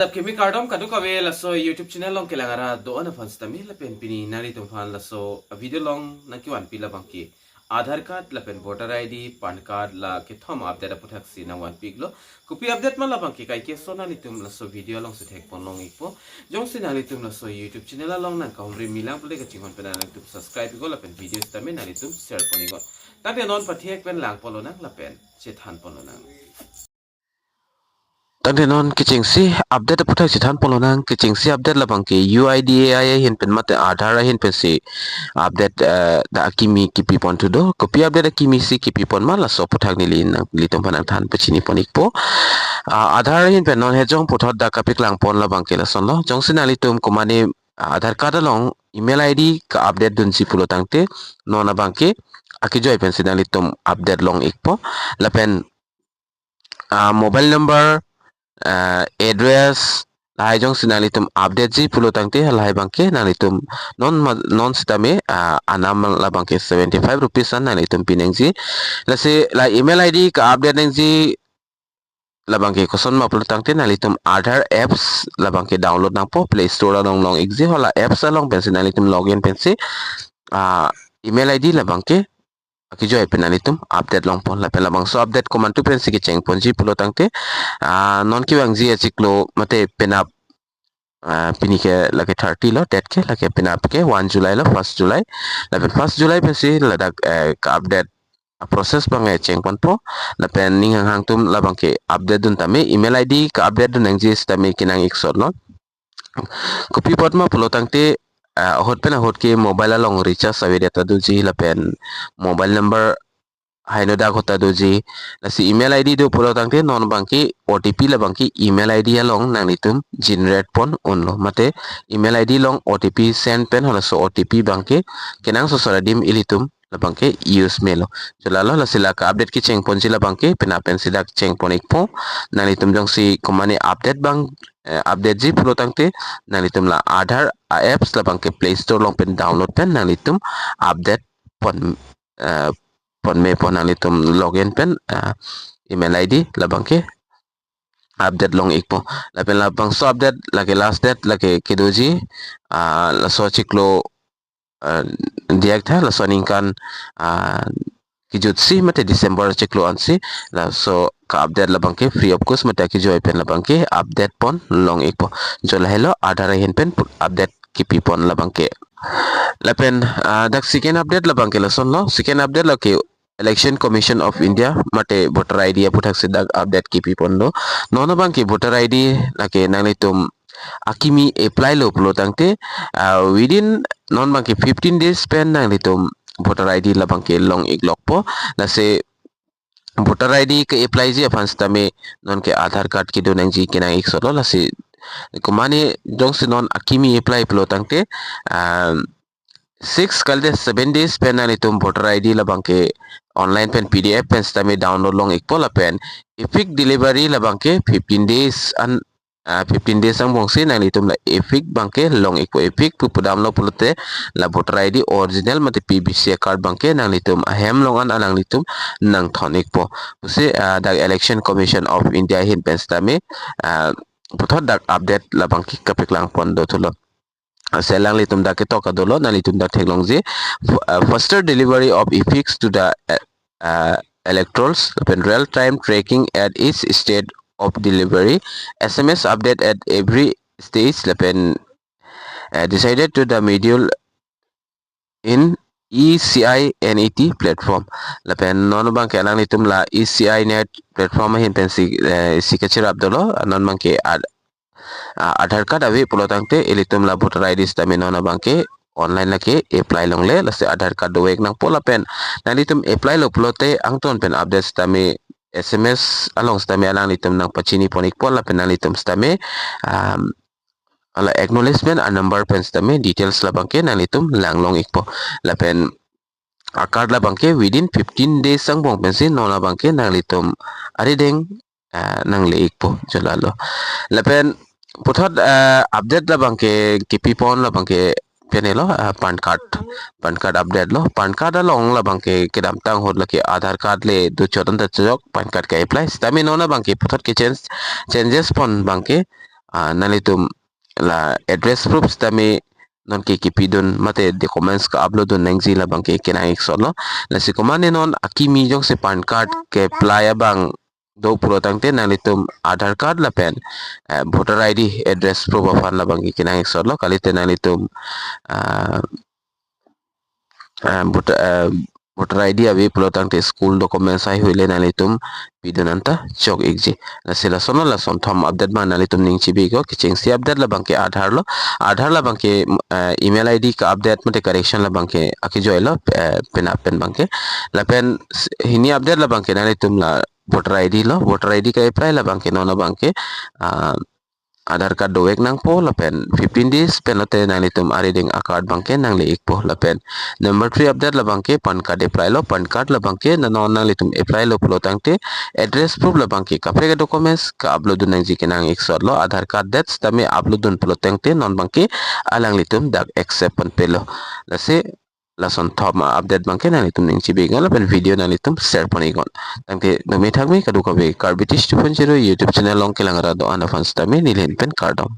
Tap kimi kardom kadu kawe laso YouTube channel long kelangara do ana fans tami lapen pini nari tum fan laso video long nakiwan pila bangki Aadhaar card lapen voter ID pan card la ke thom update aputhak si na wan piglo kupi update ma la bangki kai ke so nali tum laso video long se thek pon long ikpo jong si nali tum laso YouTube channel long na kaumri milang pule ka chingon pena nang tum subscribe go lapen videos tami nali tum share poni go takde non pathek pen lang polo nang lapen che than polo nang Tangde non kicing si update puthai si than polonang kicing si update labang ke UIDAI hin pen mate Aadhaar hin pen si update da kimi kipi pon tu do kopi update kimi si kipi pon ma la so puthak ni litom panang than pachini ponik po Aadhaar hin pen non he jong puthot da kapik lang pon labang ke la son lo jong sinali tum kumani Aadhaar card long email ID ka update dun si pulo tangte non abang ke akijo pen sinali tum update long ikpo lapen mobile number address lahai jong sinalitum update ji pulo tangte lahai bangke nalitum non sitame anam la bangke 75 rupees an nalitum pineng ji lase la email id ka update neng ji la bangke koson ma pulo tangte nalitum Aadhaar apps la bangke download nang po play store long long exi hola apps along pensi nalitum login pensi email id la bangke akijo penalitum update long pon la pela bang so update command tu pensi ke cheng ponji pulo tangte non ki bang ji achiklo mate penap pini ke lage 30 lo date ke lage penap ke 1 July lo 1st July la 1st July pensi ladak ka update proses bang cheng pon po la pen ning hang tum la bang ke update dun tame email id ka update dun nang ji stame kinang iksor no kopi pot ma pulo tangte hot pen hot ke mobile long recharge sawi data du ji la pen mobile number haino da khota doji lasi email id do pulo tangte non bangki OTP la bangki email id along nangitum generate pon onlo mate email id long OTP send pen hola so OTP bangke kenang so soradim ilitum la bangke use melo jalalo la sila ka update ki cheng pon sila bangke pena pen sila cheng pon ikpo nangitum jong si komani update bang update ji pulo tangte nangitum la Aadhaar apps la bangke play store long pen download pen nangitum update pon pon me pon alitum login pen email id labang ke update long ikpo lapen labang so update lagi last date lagi kidoji la so chiklo diak tha la so ningkan kijut si mate December chiklo ansi la so ka update labang ke free of course mate kijo pen labang ke update pon long ikpo jola hello Aadhaar hin pen update kipi pon labang ke lapen dak second update labang ke la son lo second update la ke Election Commission of India mate voter ID puthak sidak update kipi pondo nono bang ki voter ID lake nalitum akimi apply lo pulo tangte within non bang ki 15 days pen nalitum voter ID la bang ke long iglok po lase voter ID ke apply ji afans tame non ke Aadhaar card ki do nang ji kenang ik solo lase kumani jong si non akimi apply pulo tangte 6 kalde 7 days pen nalitum voter ID la bang ke online pen PDF pen stami download long ikpo la pen epic delivery la bangke 15 days an 15 days ang bongsi na litum la epic bangke long ikpo epic pu download pulote la voter ID original mate PVC card bangke nang litum hem long an anang litum nang thonik po usi the Election Commission of India hin pen stami puthot dak update la bangki kapik lang pondo thulo selang litum da ke toka dolo na litum da theklong je faster delivery of effects to the electorals open real time tracking at each state of delivery SMS update at every stage lapen decided to the module in ECI NET platform lapen non bang ke lang litum la ECI net platform hin pen si kachir abdolo non bang ke Aadhaar card awi pulo tangte ilitum la voter ID stami nona bangke online lake apply long le lase Aadhaar card do wek nang pola pen nalitum apply lo pulo te angton pen update stami SMS along stami alang litum nang pachini ponik pola pen nalitum stami ala acknowledgement a number pen stami details la bangke nalitum langlong ikpo la pen card la bangke within 15 days sang bong pensi nona bangke nalitum arideng nang le ikpo jolalo la pen puthot update la bangke kipi pon la bangke penelo pan card update lo pan card along la bangke kedam tang hot la ke Aadhaar card le do chodan ta chok pan card ka apply stami nona bangke puthot ke changes pon bangke nalitum la address proofs tami non ke kipidon mate documents ka upload don nangzi la bang ke kenang solo la si komane non akimi jong se pan card ke playa bang do puro tangte nalitum Aadhaar card la pen voter ID address proof of la bang ke kenang solo kalite nalitum voter ID abi pelotang te school documents ai huile nalitum pidonanta chok exi la sela sono la son thom update ma nalitum ning chibi go kiching si update la bangke Aadhaar la bangke email ID ka update mate correction la bangke aki joilo pen bangke la pen hini update la bangke nalitum la voter ID ka apply la bangke nona bangke Aadhaar card doek nang po lapen 15 days penote nalitum ariding card bangke nang leik po lapen number 3 update la bangke pan card apply lo pan card la bangke nanon nalitum apply lo pulo tangte address proof la bangke kapre documents ka upload nang jike nang exor lo Aadhaar card dates tame upload dun pulo tangte non bangke alang litum dak accept pon pelo lase lason top update bangke nalitum ning chibi ngala pen video nalitum share ponigon tangke numi thakmi kaduka be carbitish 2.0 YouTube channel long kelangara do ana fans tame nilhen pen cardom